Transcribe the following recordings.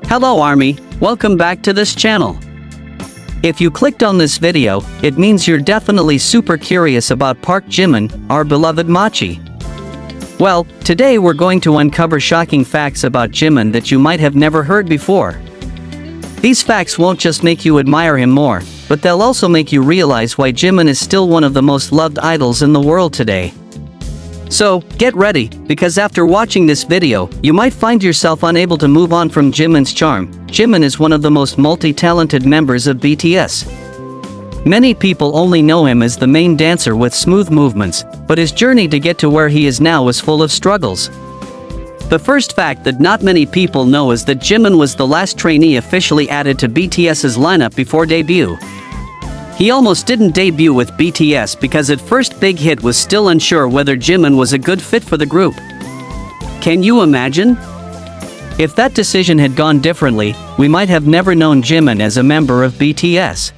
Hello Army, welcome back to this channel. If you clicked on this video, it means you're definitely super curious about Park Jimin, our beloved Machi. Well, today we're going to uncover shocking facts about Jimin that you might have never heard before. These facts won't just make you admire him more, but they'll also make you realize why Jimin is still one of the most loved idols in the world today. So, get ready, because after watching this video, you might find yourself unable to move on from Jimin's charm. Jimin is one of the most multi-talented members of BTS. Many people only know him as the main dancer with smooth movements, but his journey to get to where he is now was full of struggles. The first fact that not many people know is that Jimin was the last trainee officially added to BTS's lineup before debut. He almost didn't debut with BTS because at first Big Hit was still unsure whether Jimin was a good fit for the group. Can you imagine? If that decision had gone differently, we might have never known Jimin as a member of BTS.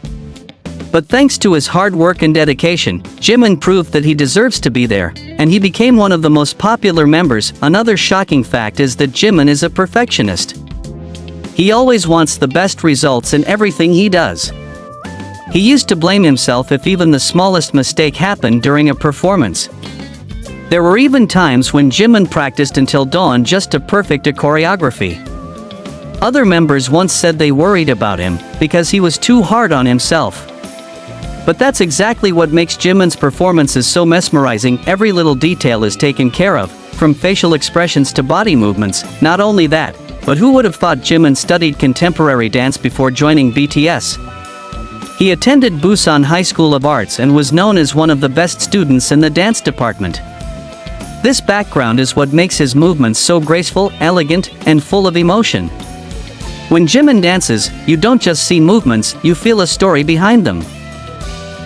But thanks to his hard work and dedication, Jimin proved that he deserves to be there, and he became one of the most popular members. Another shocking fact is that Jimin is a perfectionist. He always wants the best results in everything he does. He used to blame himself if even the smallest mistake happened during a performance. There were even times when Jimin practiced until dawn just to perfect a choreography. Other members once said they worried about him because he was too hard on himself. But that's exactly what makes Jimin's performances so mesmerizing. Every little detail is taken care of, from facial expressions to body movements. Not only that, but who would have thought Jimin studied contemporary dance before joining BTS? He attended Busan High School of Arts and was known as one of the best students in the dance department. This background is what makes his movements so graceful, elegant, and full of emotion. When Jimin dances, you don't just see movements, you feel a story behind them.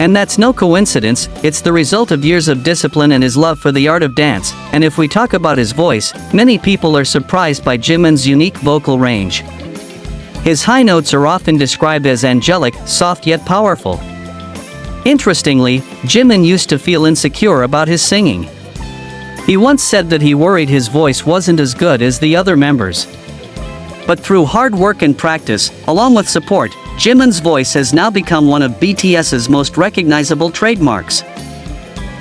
And that's no coincidence, it's the result of years of discipline and his love for the art of dance. And if we talk about his voice, many people are surprised by Jimin's unique vocal range. His high notes are often described as angelic, soft yet powerful. Interestingly, Jimin used to feel insecure about his singing. He once said that he worried his voice wasn't as good as the other members. But through hard work and practice, along with support, Jimin's voice has now become one of BTS's most recognizable trademarks.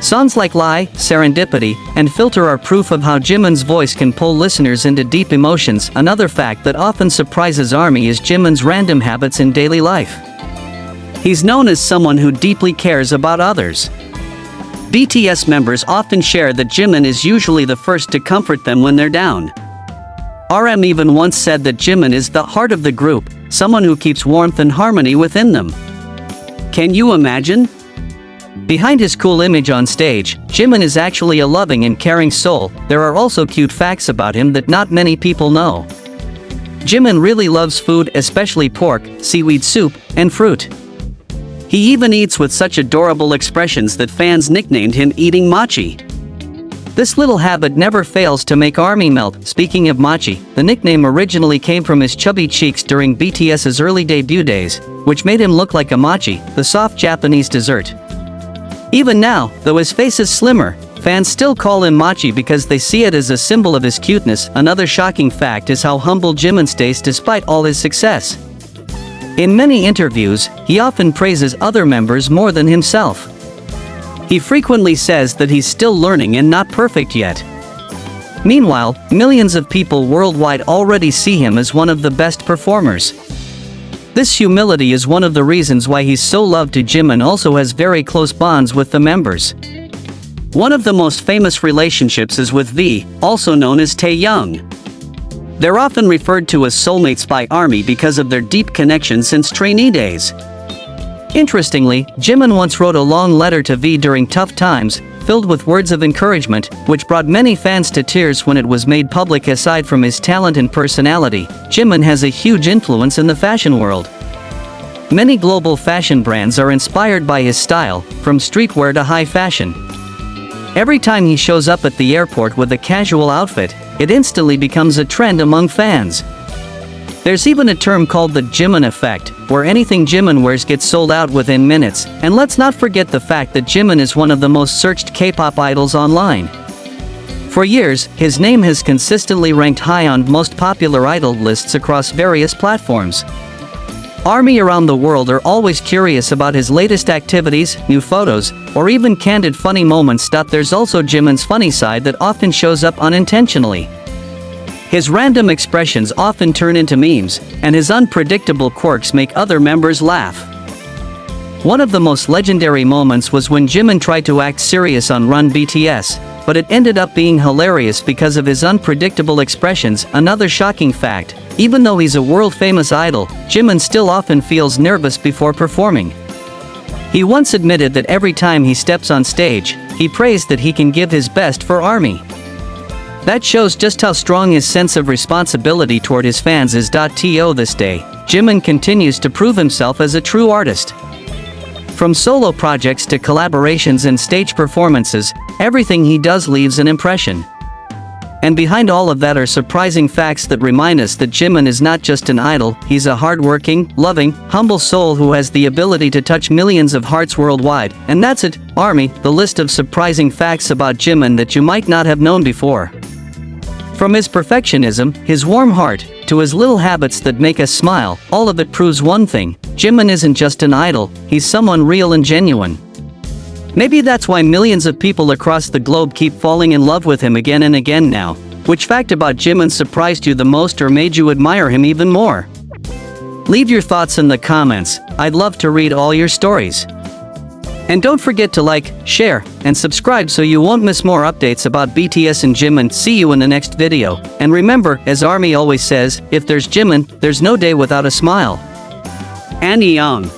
Songs like Lie, Serendipity, and Filter are proof of how Jimin's voice can pull listeners into deep emotions. Another fact that often surprises ARMY is Jimin's random habits in daily life. He's known as someone who deeply cares about others. BTS members often share that Jimin is usually the first to comfort them when they're down. RM even once said that Jimin is the heart of the group, someone who keeps warmth and harmony within them. Can you imagine? Behind his cool image on stage, Jimin is actually a loving and caring soul. There are also cute facts about him that not many people know. Jimin really loves food, especially pork, seaweed soup, and fruit. He even eats with such adorable expressions that fans nicknamed him Eating Machi. This little habit never fails to make ARMY melt. Speaking of Machi, the nickname originally came from his chubby cheeks during BTS's early debut days, which made him look like a mochi, the soft Japanese dessert. Even now, though his face is slimmer, fans still call him Machi because they see it as a symbol of his cuteness. Another shocking fact is how humble Jimin stays despite all his success. In many interviews, he often praises other members more than himself. He frequently says that he's still learning and not perfect yet. Meanwhile, millions of people worldwide already see him as one of the best performers. This humility is one of the reasons why he's so loved. Jimin also has very close bonds with the members. One of the most famous relationships is with V, also known as Taeyoung. They're often referred to as soulmates by ARMY because of their deep connection since trainee days. Interestingly, Jimin once wrote a long letter to V during tough times, filled with words of encouragement, which brought many fans to tears when it was made public. Aside from his talent and personality, Jimin has a huge influence in the fashion world. Many global fashion brands are inspired by his style, from streetwear to high fashion. Every time he shows up at the airport with a casual outfit, it instantly becomes a trend among fans. There's even a term called the Jimin effect, where anything Jimin wears gets sold out within minutes. And let's not forget the fact that Jimin is one of the most searched K-pop idols online. For years, his name has consistently ranked high on most popular idol lists across various platforms. ARMY around the world are always curious about his latest activities, new photos, or even candid funny moments. There's also Jimin's funny side that often shows up unintentionally. His random expressions often turn into memes, and his unpredictable quirks make other members laugh. One of the most legendary moments was when Jimin tried to act serious on Run BTS, but it ended up being hilarious because of his unpredictable expressions. Another shocking fact: even though he's a world-famous idol, Jimin still often feels nervous before performing. He once admitted that every time he steps on stage, he prays that he can give his best for ARMY. That shows just how strong his sense of responsibility toward his fans is. This day, Jimin continues to prove himself as a true artist. From solo projects to collaborations and stage performances, everything he does leaves an impression. And behind all of that are surprising facts that remind us that Jimin is not just an idol, he's a hardworking, loving, humble soul who has the ability to touch millions of hearts worldwide. And that's it, ARMY, the list of surprising facts about Jimin that you might not have known before. From his perfectionism, his warm heart, to his little habits that make us smile, all of it proves one thing: Jimin isn't just an idol, he's someone real and genuine. Maybe that's why millions of people across the globe keep falling in love with him again and again now. Which fact about Jimin surprised you the most or made you admire him even more? Leave your thoughts in the comments, I'd love to read all your stories. And don't forget to like, share, and subscribe so you won't miss more updates about BTS and Jimin. See you in the next video, and remember, as ARMY always says, if there's Jimin, there's no day without a smile. Annyeong.